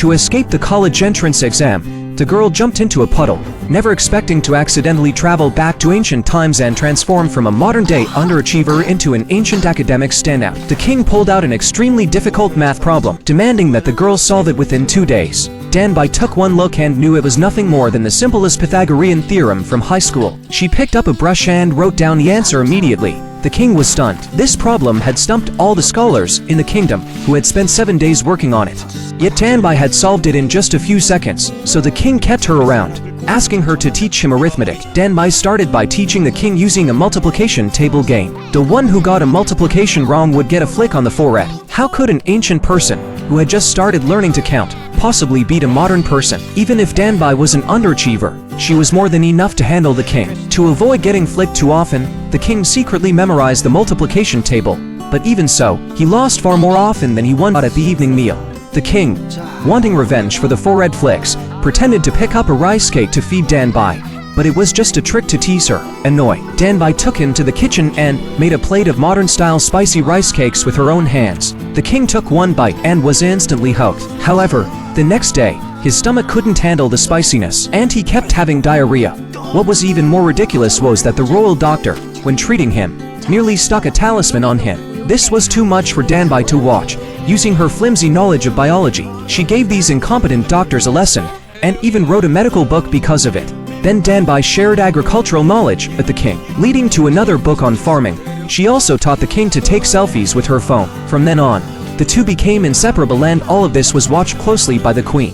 To escape the college entrance exam, the girl jumped into a puddle, never expecting to accidentally travel back to ancient times and transform from a modern-day underachiever into an ancient academic standout. The king pulled out an extremely difficult math problem, demanding that the girl solve it within 2 days. Danbai took one look and knew it was nothing more than the simplest Pythagorean theorem from high school. She picked up a brush and wrote down the answer immediately. The king was stunned. This problem had stumped all the scholars in the kingdom, who had spent 7 days working on it. Yet Danbai had solved it in just a few seconds, so the king kept her around, asking her to teach him arithmetic. Danbai started by teaching the king using a multiplication table game. The one who got a multiplication wrong would get a flick on the forehead. How could an ancient person, who had just started learning to count, possibly beat a modern person? Even if Danbai was an underachiever, she was more than enough to handle the king. To avoid getting flicked too often, the king secretly memorized the multiplication table, but even so, he lost far more often than he won at the evening meal. The king, wanting revenge for the forehead flicks, pretended to pick up a rice cake to feed Danbai, but it was just a trick to tease her. Annoyed, Danbai took him to the kitchen and made a plate of modern-style spicy rice cakes with her own hands. The king took one bite and was instantly hooked. However, the next day, his stomach couldn't handle the spiciness, and he kept having diarrhea. What was even more ridiculous was that the royal doctor, when treating him, merely stuck a talisman on him. This was too much for Danbai to watch. Using her flimsy knowledge of biology, she gave these incompetent doctors a lesson, and even wrote a medical book because of it. Then Danbai shared agricultural knowledge with the king, leading to another book on farming. She also taught the king to take selfies with her phone. From then on, the two became inseparable, and all of this was watched closely by the queen.